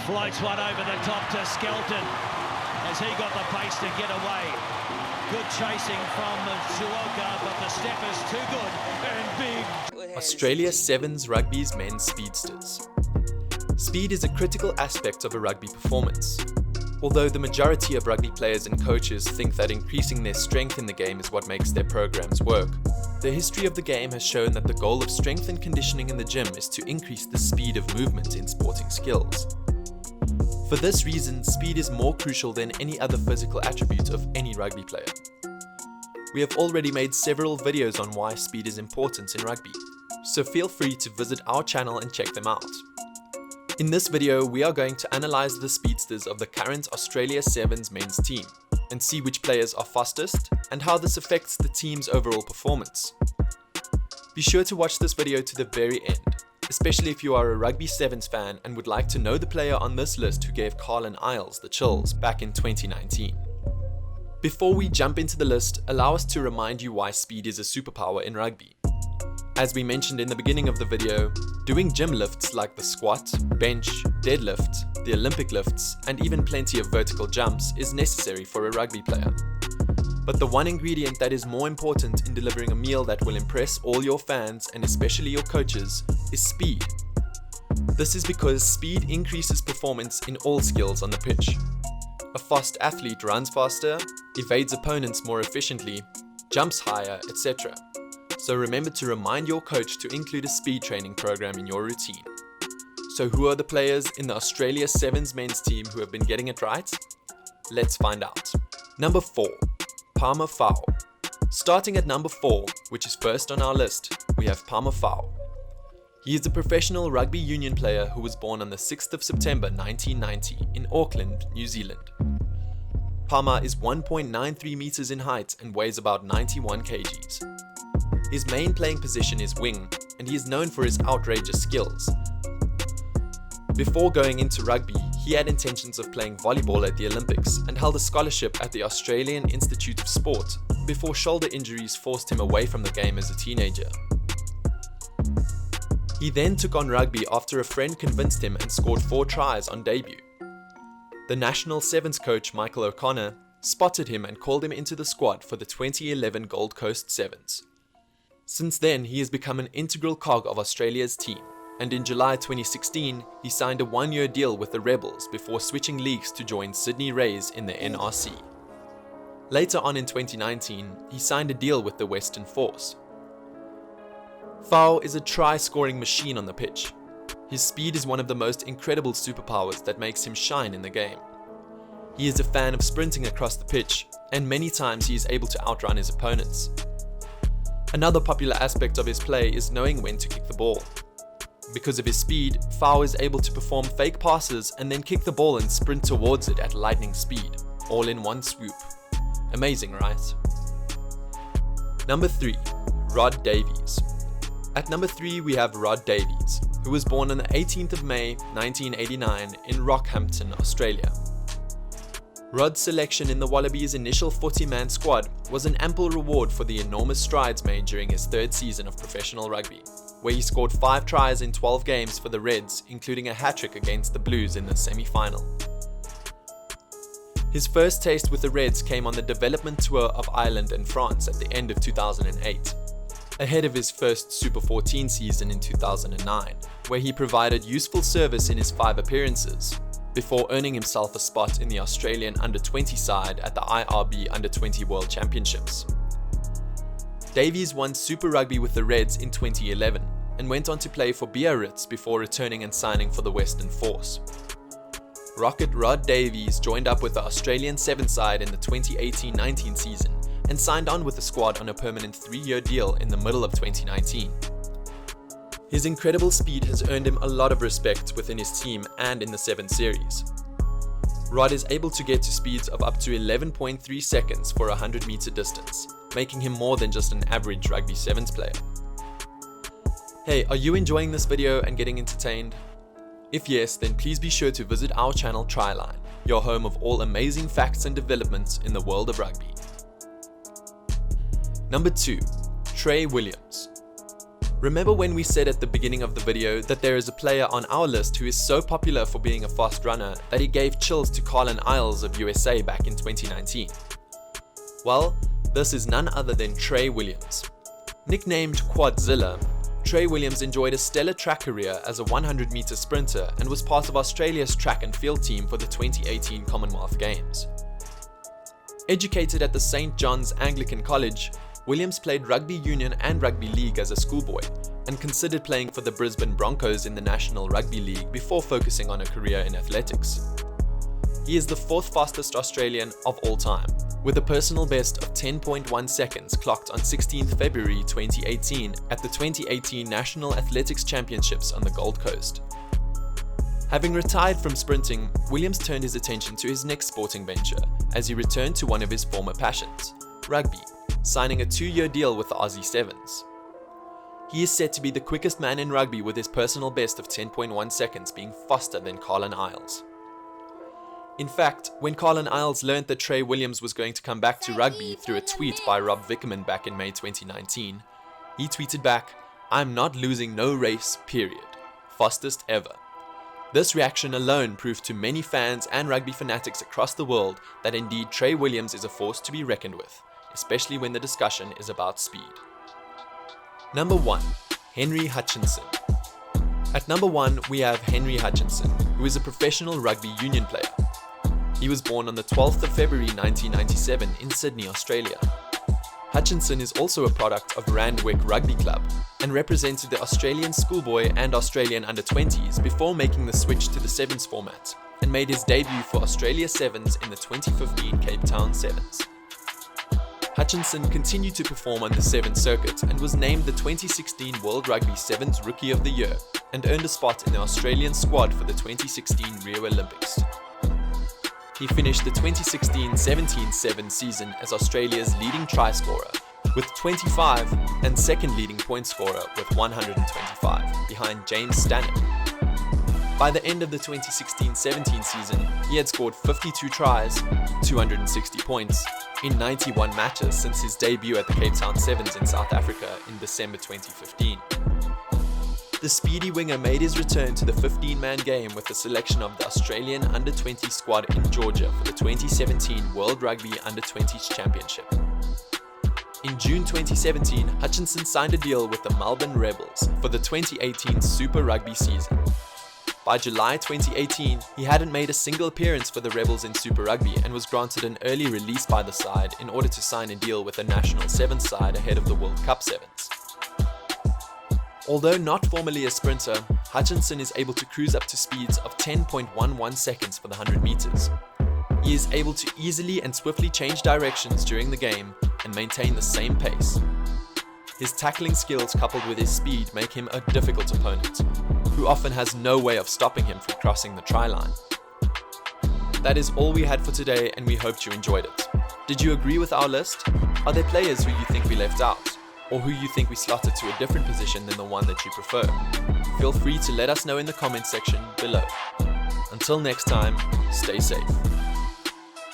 Floats one over the top to Skelton as he got the pace to get away. Good chasing from Suoka, but the step is too good and big. Australia Sevens Rugby's men's speedsters. Speed is a critical aspect of a rugby performance. Although the majority of rugby players and coaches think that increasing their strength in the game is what makes their programs work, the history of the game has shown that the goal of strength and conditioning in the gym is to increase the speed of movement in sporting skills. For this reason, speed is more crucial than any other physical attribute of any rugby player. We have already made several videos on why speed is important in rugby, so feel free to visit our channel and check them out. In this video, we are going to analyze the speedsters of the current Australia Sevens men's team and see which players are fastest and how this affects the team's overall performance. Be sure to watch this video to the very end, especially if you are a Rugby Sevens fan and would like to know the player on this list who gave Carlin Isles the chills back in 2019. Before we jump into the list, allow us to remind you why speed is a superpower in rugby. As we mentioned in the beginning of the video, doing gym lifts like the squat, bench, deadlift, the Olympic lifts, and even plenty of vertical jumps is necessary for a rugby player. But the one ingredient that is more important in delivering a meal that will impress all your fans and especially your coaches is speed. This is because speed increases performance in all skills on the pitch. A fast athlete runs faster, evades opponents more efficiently, jumps higher, etc. So remember to remind your coach to include a speed training program in your routine. So who are the players in the Australia Sevens men's team who have been getting it right? Let's find out. Number 4. Pama Fou. Starting at number 4, which is first on our list, we have Pama Fou. He is a professional rugby union player who was born on the 6th of September 1990 in Auckland, New Zealand. Pama is 1.93 meters in height and weighs about 91 kgs. His main playing position is wing, and he is known for his outrageous skills. Before going into rugby, he had intentions of playing volleyball at the Olympics and held a scholarship at the Australian Institute of Sport before shoulder injuries forced him away from the game as a teenager. He then took on rugby after a friend convinced him and scored 4 tries on debut. The national sevens coach Michael O'Connor spotted him and called him into the squad for the 2011 Gold Coast Sevens. Since then, he has become an integral cog of Australia's team, and in July 2016, he signed a 1-year deal with the Rebels before switching leagues to join Sydney Rays in the NRC. Later on in 2019, he signed a deal with the Western Force. Fou is a try-scoring machine on the pitch. His speed is one of the most incredible superpowers that makes him shine in the game. He is a fan of sprinting across the pitch, and many times he is able to outrun his opponents. Another popular aspect of his play is knowing when to kick the ball. Because of his speed, Fou is able to perform fake passes and then kick the ball and sprint towards it at lightning speed, all in one swoop. Amazing, right? Number 3. Rod Davies. At number 3 we have Rod Davies, who was born on the 18th of May 1989 in Rockhampton, Australia. Rod's selection in the Wallabies' initial 40-man squad was an ample reward for the enormous strides made during his 3rd season of professional rugby, where he scored 5 tries in 12 games for the Reds, including a hat-trick against the Blues in the semi-final. His first taste with the Reds came on the development tour of Ireland and France at the end of 2008, ahead of his first Super 14 season in 2009, where he provided useful service in his 5 appearances, before earning himself a spot in the Australian Under-20 side at the IRB Under-20 World Championships. Davies won Super Rugby with the Reds in 2011 and went on to play for Biarritz before returning and signing for the Western Force. Rocket Rod Davies joined up with the Australian Sevens side in the 2018-19 season and signed on with the squad on a permanent 3-year deal in the middle of 2019. His incredible speed has earned him a lot of respect within his team and in the Sevens series. Rod is able to get to speeds of up to 11.3 seconds for a 100-meter distance, making him more than just an average Rugby Sevens player. Hey, are you enjoying this video and getting entertained? If yes, then please be sure to visit our channel Tryline, your home of all amazing facts and developments in the world of rugby. Number 2. Trae Williams. Remember when we said at the beginning of the video that there is a player on our list who is so popular for being a fast runner that he gave chills to Carlin Isles of USA back in 2019? Well, this is none other than Trae Williams. Nicknamed Quadzilla, Trae Williams enjoyed a stellar track career as a 100-meter sprinter and was part of Australia's track and field team for the 2018 Commonwealth Games. Educated at the St. John's Anglican College, Williams played rugby union and rugby league as a schoolboy and considered playing for the Brisbane Broncos in the National Rugby League before focusing on a career in athletics. He is the 4th fastest Australian of all time, with a personal best of 10.1 seconds clocked on 16th February 2018 at the 2018 National Athletics Championships on the Gold Coast. Having retired from sprinting, Williams turned his attention to his next sporting venture as he returned to one of his former passions, rugby, signing a 2-year deal with the Aussie Sevens. He is set to be the quickest man in rugby with his personal best of 10.1 seconds being faster than Carlin Isles. In fact, when Carlin Isles learned that Trae Williams was going to come back to rugby through a tweet by Rob Vickerman back in May 2019, he tweeted back, "I'm not losing no race, period. Fastest ever." This reaction alone proved to many fans and rugby fanatics across the world that indeed Trae Williams is a force to be reckoned with, especially when the discussion is about speed. Number 1. Henry Hutchinson. At number 1, we have Henry Hutchinson, who is a professional rugby union player. He was born on the 12th of February 1997 in Sydney, Australia. Hutchinson is also a product of Randwick Rugby Club and represented the Australian schoolboy and Australian under-20s before making the switch to the Sevens format and made his debut for Australia Sevens in the 2015 Cape Town Sevens. Hutchinson continued to perform on the Sevens circuit and was named the 2016 World Rugby Sevens Rookie of the Year and earned a spot in the Australian squad for the 2016 Rio Olympics. He finished the 2016-17 Sevens season as Australia's leading try scorer with 25 and second leading point scorer with 125 behind James Stannard. By the end of the 2016-17 season, he had scored 52 tries, 260 points, in 91 matches since his debut at the Cape Town Sevens in South Africa in December 2015. The speedy winger made his return to the 15-man game with the selection of the Australian Under-20 squad in Georgia for the 2017 World Rugby Under-20s Championship. In June 2017, Hutchinson signed a deal with the Melbourne Rebels for the 2018 Super Rugby season. By July 2018, he hadn't made a single appearance for the Rebels in Super Rugby and was granted an early release by the side in order to sign a deal with the National Sevens side ahead of the World Cup Sevens. Although not formally a sprinter, Hutchinson is able to cruise up to speeds of 10.11 seconds for the 100 meters. He is able to easily and swiftly change directions during the game and maintain the same pace. His tackling skills coupled with his speed make him a difficult opponent, who often has no way of stopping him from crossing the try line. That is all we had for today, and we hoped you enjoyed it. Did you agree with our list? Are there players who you think we left out, or who you think we slotted to a different position than the one that you prefer? Feel free to let us know in the comments section below. Until next time, stay safe.